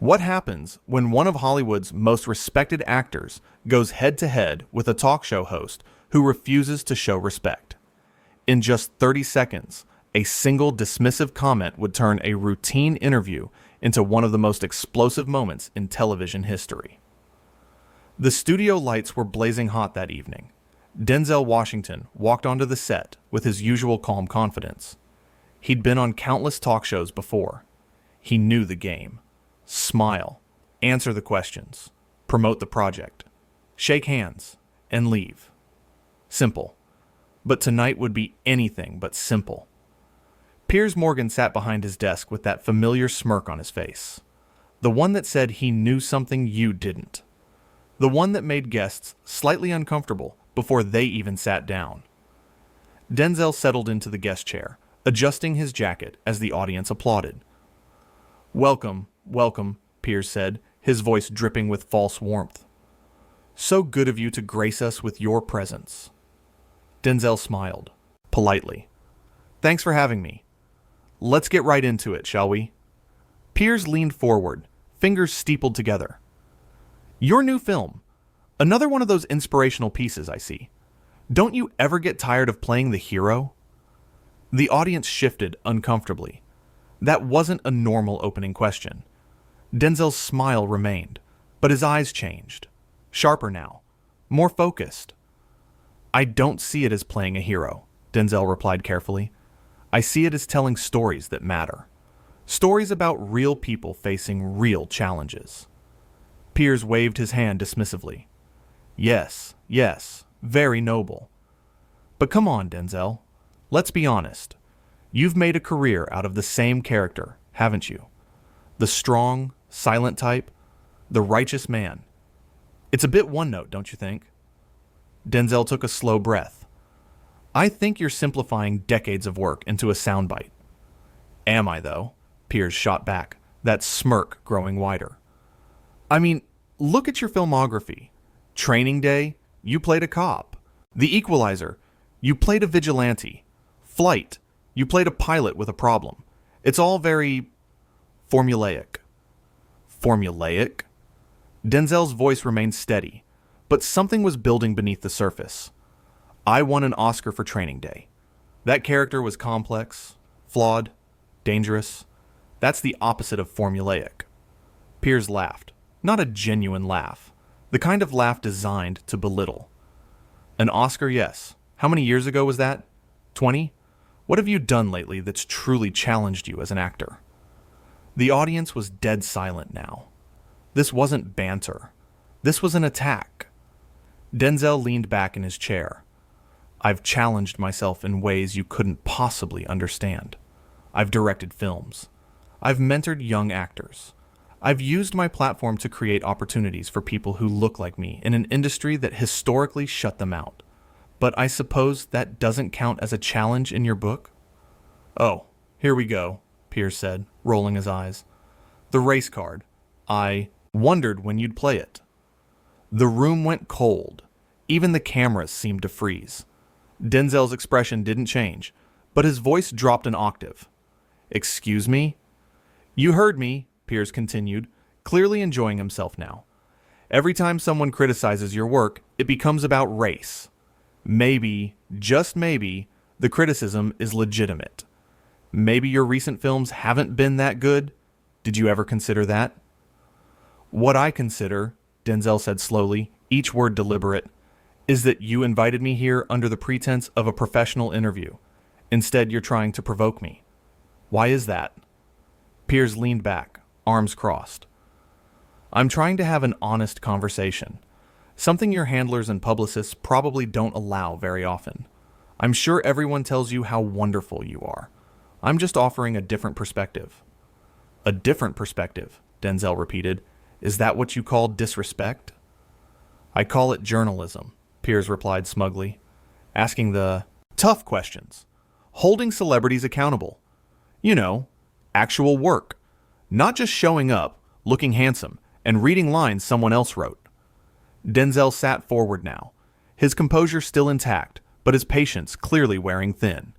What happens when one of Hollywood's most respected actors goes head-to-head with a talk show host who refuses to show respect? In just 30 seconds, a single dismissive comment would turn a routine interview into one of the most explosive moments in television history. The studio lights were blazing hot that evening. Denzel Washington walked onto the set with his usual calm confidence. He'd been on countless talk shows before. He knew the game. Smile, answer the questions, promote the project, shake hands, and leave. Simple. But tonight would be anything but simple. Piers Morgan sat behind his desk with that familiar smirk on his face. The one that said he knew something you didn't. The one that made guests slightly uncomfortable before they even sat down. Denzel settled into the guest chair, adjusting his jacket as the audience applauded. "Welcome, welcome," Piers said, his voice dripping with false warmth. "So good of you to grace us with your presence." Denzel smiled, politely. "Thanks for having me. Let's get right into it, shall we?" Piers leaned forward, fingers steepled together. "Your new film. Another one of those inspirational pieces, I see. Don't you ever get tired of playing the hero?" The audience shifted uncomfortably. That wasn't a normal opening question. Denzel's smile remained, but his eyes changed. Sharper now. More focused. "I don't see it as playing a hero," Denzel replied carefully. "I see it as telling stories that matter. Stories about real people facing real challenges." Piers waved his hand dismissively. Yes, very noble. But come on, Denzel. Let's be honest. You've made a career out of the same character, haven't you? The strong, silent type, the righteous man. It's a bit one note, don't you think? Denzel took a slow breath. "I think you're simplifying decades of work into a soundbite." "Am I, though?" Piers shot back, that smirk growing wider. "I mean, look at your filmography. Training Day, you played a cop. The Equalizer, you played a vigilante. Flight, you played a pilot with a problem. It's all very formulaic." Formulaic? Denzel's voice remained steady, but something was building beneath the surface. "I won an Oscar for Training Day. That character was complex, flawed, dangerous. That's the opposite of formulaic." Piers laughed. Not a genuine laugh. The kind of laugh designed to belittle. "An Oscar, yes. How many years ago was that? 20? What have you done lately that's truly challenged you as an actor?" The audience was dead silent now. This wasn't banter. This was an attack. Denzel leaned back in his chair. "I've challenged myself in ways you couldn't possibly understand. I've directed films. I've mentored young actors. I've used my platform to create opportunities for people who look like me in an industry that historically shut them out. But I suppose that doesn't count as a challenge in your book?" "Oh, here we go," Piers said, rolling his eyes. "The race card. I wondered when you'd play it." The room went cold. Even the cameras seemed to freeze. Denzel's expression didn't change, but his voice dropped an octave. "Excuse me?" "You heard me," Piers continued, clearly enjoying himself now. "Every time someone criticizes your work, it becomes about race. Maybe, just maybe, the criticism is legitimate. Maybe your recent films haven't been that good. Did you ever consider that?" "What I consider," Denzel said slowly, each word deliberate, "is that you invited me here under the pretense of a professional interview. Instead, you're trying to provoke me. Why is that?" Piers leaned back, arms crossed. "I'm trying to have an honest conversation. Something your handlers and publicists probably don't allow very often. I'm sure everyone tells you how wonderful you are. I'm just offering a different perspective." "A different perspective," Denzel repeated. "Is that what you call disrespect?" "I call it journalism," Piers replied smugly. "Asking the tough questions. Holding celebrities accountable. You know, actual work. Not just showing up, looking handsome, and reading lines someone else wrote." Denzel sat forward now, his composure still intact, but his patience clearly wearing thin.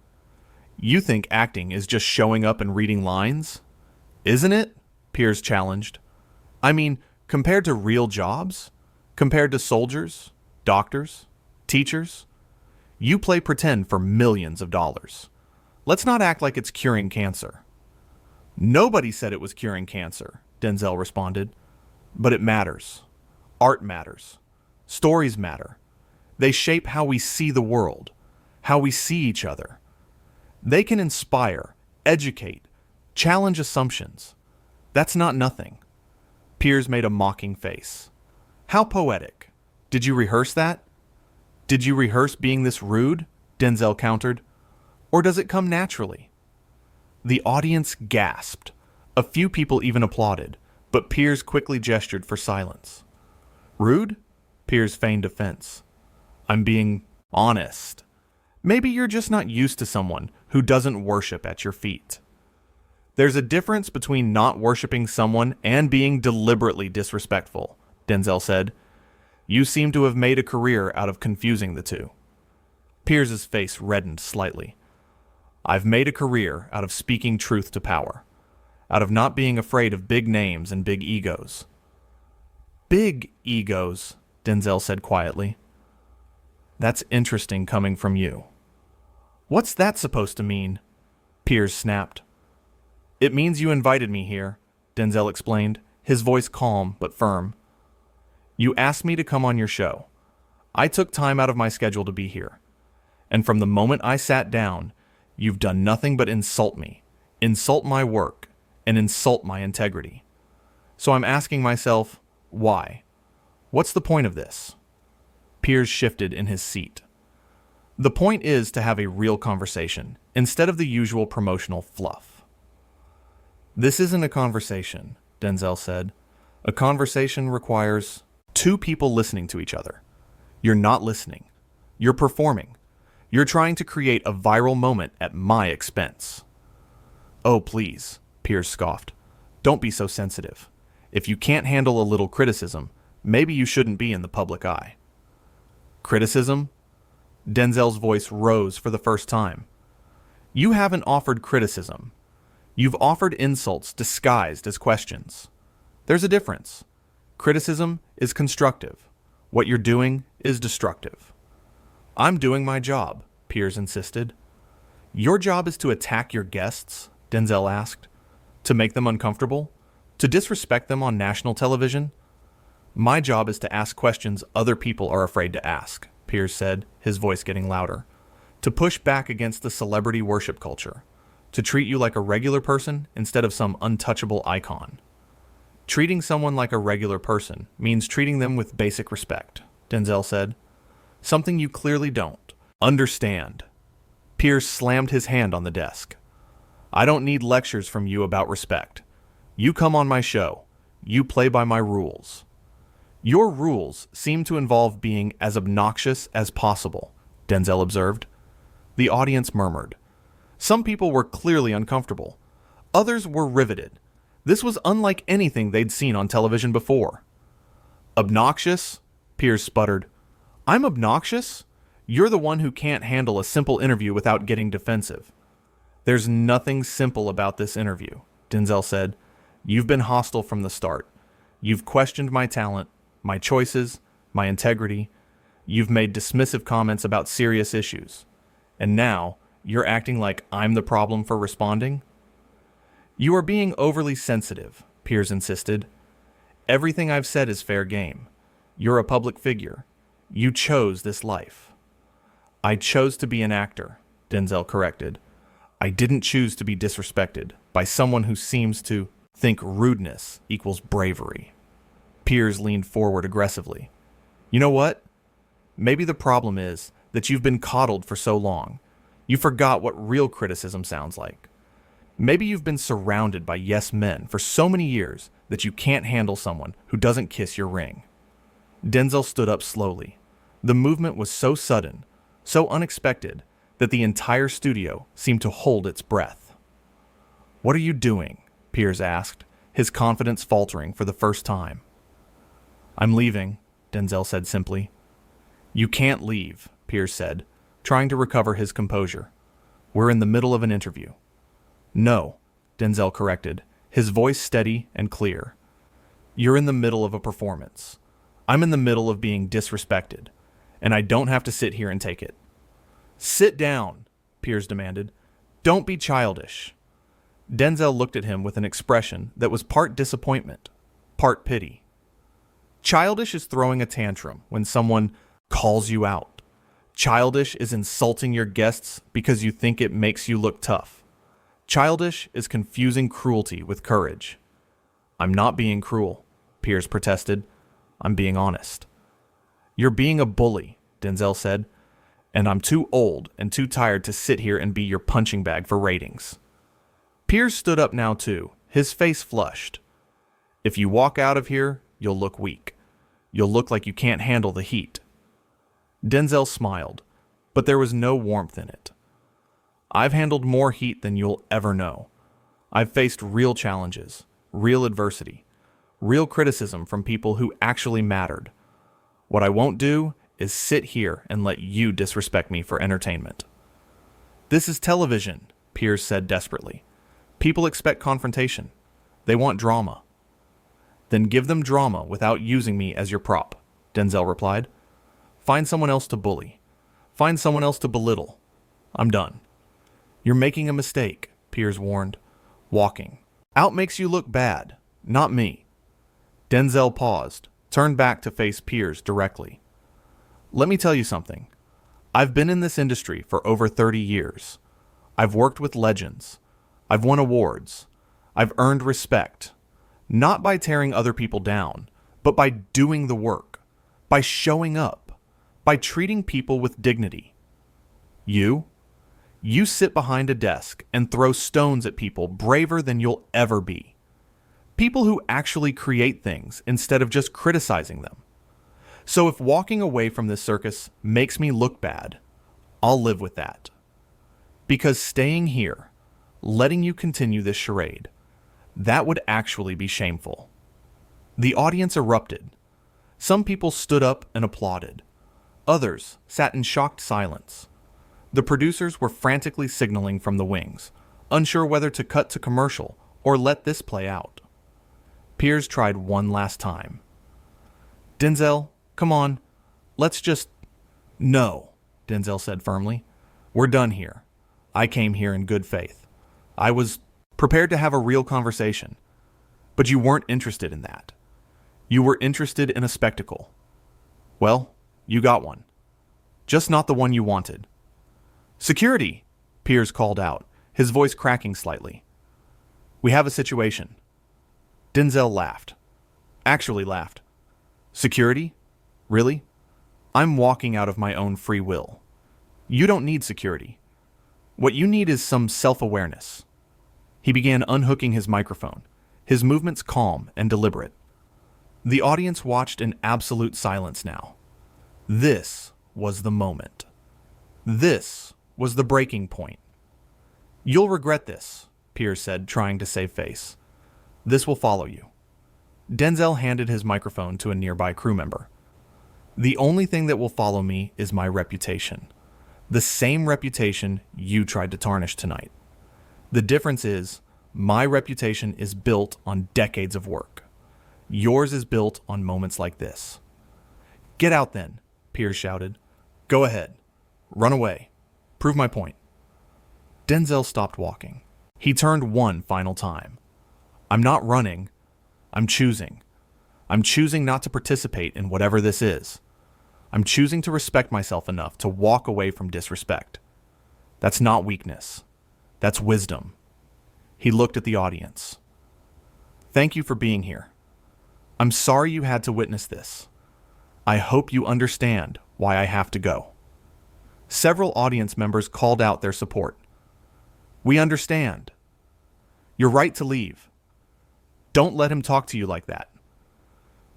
"You think acting is just showing up and reading lines?" "Isn't it?" Piers challenged. I mean, compared to real jobs? Compared to soldiers, doctors, teachers? You play pretend for millions of dollars. Let's not act like it's curing cancer. Nobody said it was curing cancer, Denzel responded. But it matters. Art matters. Stories matter. They shape how we see the world, how we see each other. They can inspire, educate, challenge assumptions. That's not nothing. Piers made a mocking face. How poetic. Did you rehearse that? Did you rehearse being this rude? Denzel countered. Or does it come naturally? The audience gasped. A few people even applauded, but Piers quickly gestured for silence. Rude? Piers feigned offense. I'm being honest. Maybe you're just not used to someone who doesn't worship at your feet. There's a difference between not worshiping someone and being deliberately disrespectful, Denzel said. You seem to have made a career out of confusing the two. Piers's face reddened slightly. I've made a career out of speaking truth to power, out of not being afraid of big names and big egos. Big egos, Denzel said quietly. That's interesting coming from you. What's that supposed to mean? Piers snapped. It means you invited me here, Denzel explained, his voice calm but firm. You asked me to come on your show. I took time out of my schedule to be here. And from the moment I sat down, you've done nothing but insult me, insult my work, and insult my integrity. So I'm asking myself, why? What's the point of this? Piers shifted in his seat. The point is to have a real conversation, instead of the usual promotional fluff. This isn't a conversation, Denzel said. A conversation requires two people listening to each other. You're not listening. You're performing. You're trying to create a viral moment at my expense. Oh, please, Piers scoffed. Don't be so sensitive. If you can't handle a little criticism, maybe you shouldn't be in the public eye. Criticism? Denzel's voice rose for the first time. You haven't offered criticism. You've offered insults disguised as questions. There's a difference. Criticism is constructive. What you're doing is destructive. I'm doing my job, Piers insisted. Your job is to attack your guests, Denzel asked. To make them uncomfortable? To disrespect them on national television? My job is to ask questions other people are afraid to ask, Piers said, his voice getting louder. To push back against the celebrity worship culture. To treat you like a regular person instead of some untouchable icon. Treating someone like a regular person means treating them with basic respect, Denzel said. Something you clearly don't. Understand. Piers slammed his hand on the desk. I don't need lectures from you about respect. You come on my show. You play by my rules. Your rules seem to involve being as obnoxious as possible, Denzel observed. The audience murmured. Some people were clearly uncomfortable. Others were riveted. This was unlike anything they'd seen on television before. Obnoxious? Piers sputtered. I'm obnoxious? You're the one who can't handle a simple interview without getting defensive. There's nothing simple about this interview, Denzel said. You've been hostile from the start. You've questioned my talent, my choices, my integrity. You've made dismissive comments about serious issues. And now, you're acting like I'm the problem for responding? You are being overly sensitive, Piers insisted. Everything I've said is fair game. You're a public figure. You chose this life. I chose to be an actor, Denzel corrected. I didn't choose to be disrespected by someone who seems to think rudeness equals bravery. Piers leaned forward aggressively. You know what? Maybe the problem is that you've been coddled for so long. You forgot what real criticism sounds like. Maybe you've been surrounded by yes men for so many years that you can't handle someone who doesn't kiss your ring. Denzel stood up slowly. The movement was so sudden, so unexpected, that the entire studio seemed to hold its breath. What are you doing? Piers asked, his confidence faltering for the first time. I'm leaving, Denzel said simply. You can't leave, Piers said, trying to recover his composure. We're in the middle of an interview. No, Denzel corrected, his voice steady and clear. You're in the middle of a performance. I'm in the middle of being disrespected, and I don't have to sit here and take it. Sit down, Piers demanded. Don't be childish. Denzel looked at him with an expression that was part disappointment, part pity. Childish is throwing a tantrum when someone calls you out. Childish is insulting your guests because you think it makes you look tough. Childish is confusing cruelty with courage. I'm not being cruel, Piers protested. I'm being honest. You're being a bully, Denzel said, and I'm too old and too tired to sit here and be your punching bag for ratings. Piers stood up now too, his face flushed. If you walk out of here, you'll look weak. You'll look like you can't handle the heat. Denzel smiled, but there was no warmth in it. I've handled more heat than you'll ever know. I've faced real challenges, real adversity, real criticism from people who actually mattered. What I won't do is sit here and let you disrespect me for entertainment. This is television, Piers said desperately. People expect confrontation. They want drama. Then give them drama without using me as your prop, Denzel replied. Find someone else to bully. Find someone else to belittle. I'm done. You're making a mistake, Piers warned. Walking out makes you look bad, not me. Denzel paused, turned back to face Piers directly. Let me tell you something. I've been in this industry for over 30 years. I've worked with legends. I've won awards. I've earned respect. Not by tearing other people down, but by doing the work, by showing up, by treating people with dignity. You sit behind a desk and throw stones at people braver than you'll ever be. People who actually create things instead of just criticizing them. So if walking away from this circus makes me look bad, I'll live with that. Because staying here, letting you continue this charade, that would actually be shameful. The audience erupted. Some people stood up and applauded. Others sat in shocked silence. The producers were frantically signaling from the wings, unsure whether to cut to commercial or let this play out. Piers tried one last time. Denzel, come on, let's just... No, Denzel said firmly. We're done here. I came here in good faith. I was prepared to have a real conversation, but you weren't interested in that. You were interested in a spectacle. Well, you got one. Just not the one you wanted. Security, Piers called out, his voice cracking slightly. We have a situation. Denzel laughed. Actually laughed. Security? Really? I'm walking out of my own free will. You don't need security. What you need is some self-awareness. He began unhooking his microphone, his movements calm and deliberate. The audience watched in absolute silence now. This was the moment. This was the breaking point. You'll regret this, Piers said, trying to save face. This will follow you. Denzel handed his microphone to a nearby crew member. The only thing that will follow me is my reputation. The same reputation you tried to tarnish tonight. The difference is, my reputation is built on decades of work. Yours is built on moments like this. Get out then, Piers shouted. Go ahead. Run away. Prove my point. Denzel stopped walking. He turned one final time. I'm not running. I'm choosing. I'm choosing not to participate in whatever this is. I'm choosing to respect myself enough to walk away from disrespect. That's not weakness. That's wisdom. He looked at the audience. Thank you for being here. I'm sorry you had to witness this. I hope you understand why I have to go. Several audience members called out their support. We understand. You're right to leave. Don't let him talk to you like that.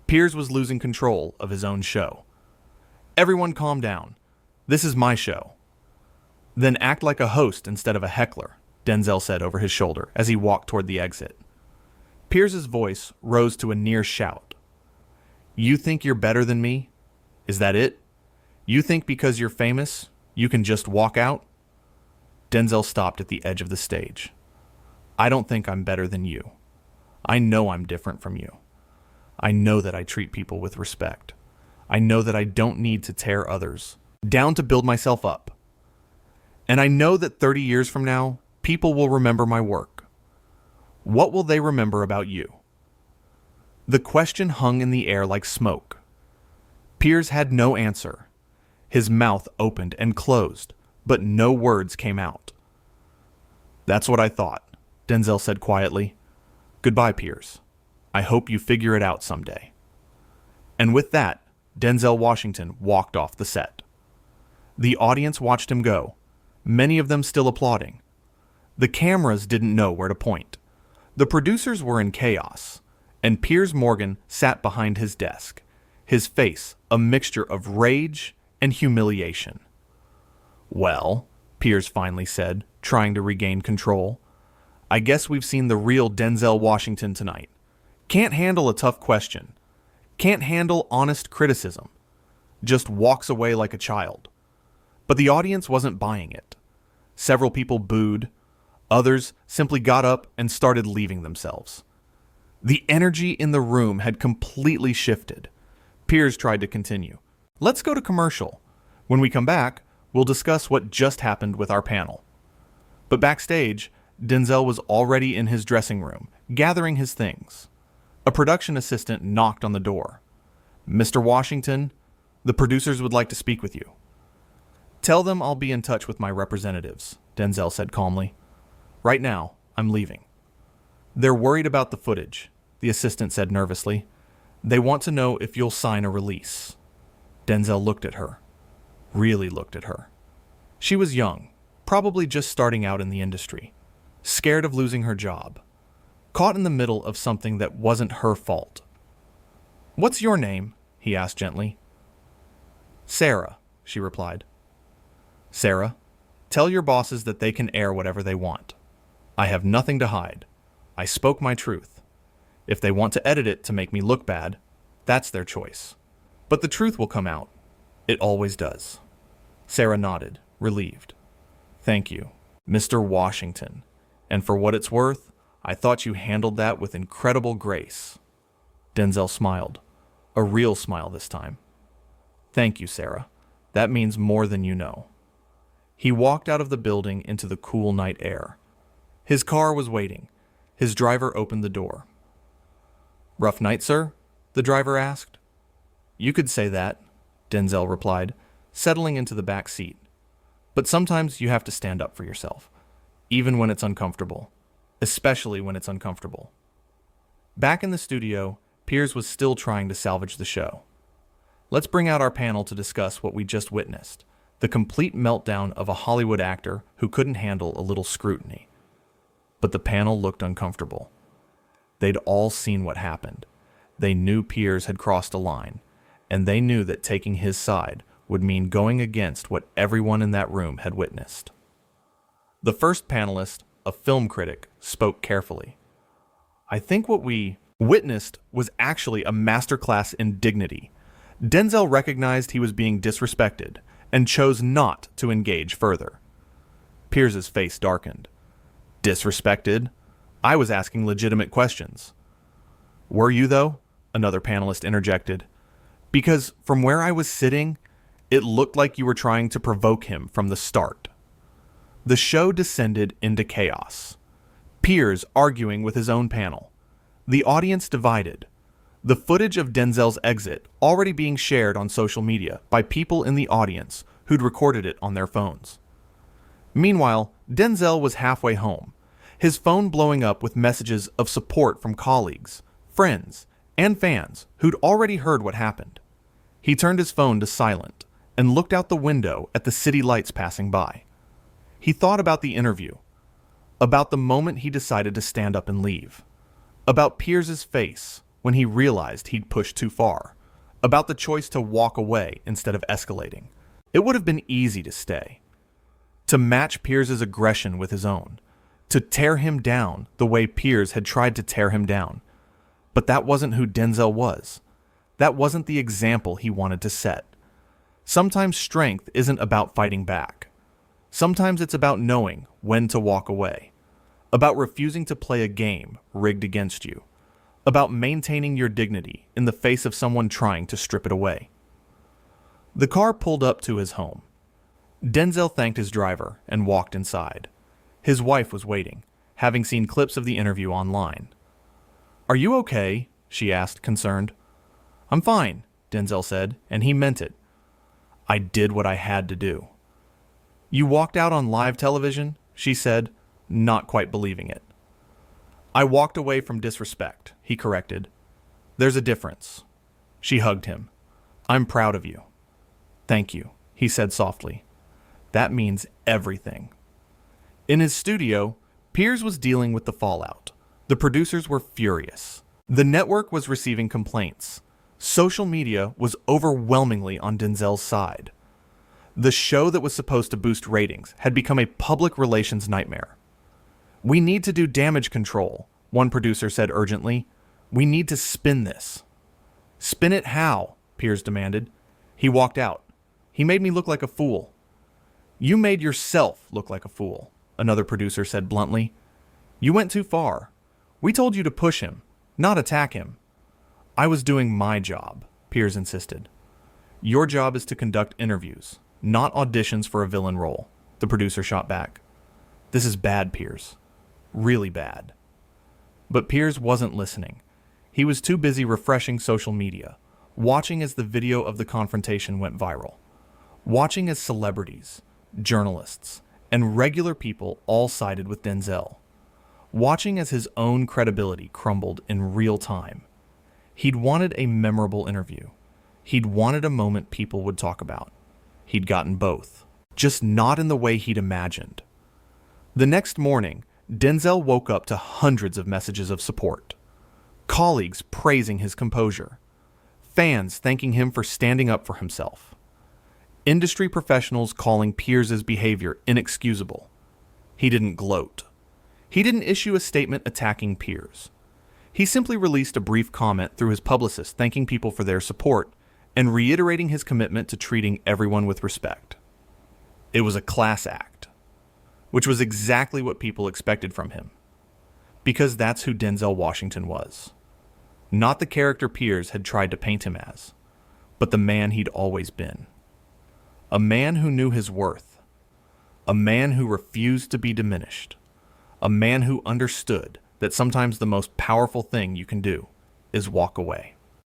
Piers was losing control of his own show. Everyone calm down. This is my show. Then act like a host instead of a heckler, Denzel said over his shoulder as he walked toward the exit. Piers's voice rose to a near shout. You think you're better than me? Is that it? You think because you're famous, you can just walk out? Denzel stopped at the edge of the stage. I don't think I'm better than you. I know I'm different from you. I know that I treat people with respect. I know that I don't need to tear others down to build myself up. And I know that 30 years from now, people will remember my work. What will they remember about you? The question hung in the air like smoke. Piers had no answer. His mouth opened and closed, but no words came out. That's what I thought, Denzel said quietly. Goodbye, Piers. I hope you figure it out someday. And with that, Denzel Washington walked off the set. The audience watched him go, many of them still applauding. The cameras didn't know where to point. The producers were in chaos, and Piers Morgan sat behind his desk, his face a mixture of rage and humiliation. Well, Piers finally said, trying to regain control, I guess we've seen the real Denzel Washington tonight. Can't handle a tough question. Can't handle honest criticism. Just walks away like a child. But the audience wasn't buying it. Several people booed. Others simply got up and started leaving themselves. The energy in the room had completely shifted. Piers tried to continue. Let's go to commercial. When we come back, we'll discuss what just happened with our panel. But backstage, Denzel was already in his dressing room, gathering his things. A production assistant knocked on the door. Mr. Washington, the producers would like to speak with you. Tell them I'll be in touch with my representatives, Denzel said calmly. Right now, I'm leaving. They're worried about the footage, the assistant said nervously. They want to know if you'll sign a release. Denzel looked at her. Really looked at her. She was young, probably just starting out in the industry, scared of losing her job, caught in the middle of something that wasn't her fault. What's your name? He asked gently. Sarah, she replied. Sarah, tell your bosses that they can air whatever they want. I have nothing to hide. I spoke my truth. If they want to edit it to make me look bad, that's their choice. But the truth will come out. It always does. Sarah nodded, relieved. Thank you, Mr. Washington. And for what it's worth, I thought you handled that with incredible grace. Denzel smiled, a real smile this time. Thank you, Sarah. That means more than you know. He walked out of the building into the cool night air. His car was waiting. His driver opened the door. Rough night, sir? The driver asked. You could say that, Denzel replied, settling into the back seat. But sometimes you have to stand up for yourself, even when it's uncomfortable, especially when it's uncomfortable. Back in the studio, Piers was still trying to salvage the show. Let's bring out our panel to discuss what we just witnessed, the complete meltdown of a Hollywood actor who couldn't handle a little scrutiny. But the panel looked uncomfortable. They'd all seen what happened. They knew Piers had crossed a line, and they knew that taking his side would mean going against what everyone in that room had witnessed. The first panelist, a film critic, spoke carefully. I think what we witnessed was actually a masterclass in dignity. Denzel recognized he was being disrespected and chose not to engage further. Piers's face darkened. Disrespected? I was asking legitimate questions. Were you, though? Another panelist interjected. Because from where I was sitting, it looked like you were trying to provoke him from the start. The show descended into chaos. Piers arguing with his own panel. The audience divided. The footage of Denzel's exit already being shared on social media by people in the audience who'd recorded it on their phones. Meanwhile, Denzel was halfway home, his phone blowing up with messages of support from colleagues, friends, and fans who'd already heard what happened. He turned his phone to silent and looked out the window at the city lights passing by. He thought about the interview, about the moment he decided to stand up and leave, about Piers's face when he realized he'd pushed too far, about the choice to walk away instead of escalating. It would have been easy to stay, to match Piers's aggression with his own, to tear him down the way Piers had tried to tear him down. But that wasn't who Denzel was. That wasn't the example he wanted to set. Sometimes strength isn't about fighting back. Sometimes it's about knowing when to walk away, about refusing to play a game rigged against you, about maintaining your dignity in the face of someone trying to strip it away. The car pulled up to his home. Denzel thanked his driver and walked inside. His wife was waiting, having seen clips of the interview online. "Are you okay?" she asked, concerned. "I'm fine," Denzel said, and he meant it. "I did what I had to do." "You walked out on live television?" she said, not quite believing it. "I walked away from disrespect," he corrected. "There's a difference." She hugged him. "I'm proud of you." "Thank you," he said softly. "That means everything." In his studio, Piers was dealing with the fallout. The producers were furious. The network was receiving complaints. Social media was overwhelmingly on Denzel's side. The show that was supposed to boost ratings had become a public relations nightmare. "We need to do damage control," one producer said urgently. "We need to spin this." "Spin it how?" Piers demanded. He walked out. "He made me look like a fool." "You made yourself look like a fool," another producer said bluntly. "You went too far. We told you to push him, not attack him." "I was doing my job," Piers insisted. "Your job is to conduct interviews, not auditions for a villain role," the producer shot back. "This is bad, Piers. Really bad." But Piers wasn't listening. He was too busy refreshing social media, watching as the video of the confrontation went viral, watching as celebrities, journalists, and regular people all sided with Denzel, watching as his own credibility crumbled in real time. He'd wanted a memorable interview. He'd wanted a moment people would talk about. He'd gotten both, just not in the way he'd imagined. The next morning, Denzel woke up to hundreds of messages of support. Colleagues praising his composure. Fans thanking him for standing up for himself. Industry professionals calling Piers' behavior inexcusable. He didn't gloat. He didn't issue a statement attacking Piers. He simply released a brief comment through his publicist thanking people for their support and reiterating his commitment to treating everyone with respect. It was a class act, which was exactly what people expected from him, because that's who Denzel Washington was. Not the character Piers had tried to paint him as, but the man he'd always been. A man who knew his worth. A man who refused to be diminished. A man who understood that sometimes the most powerful thing you can do is walk away.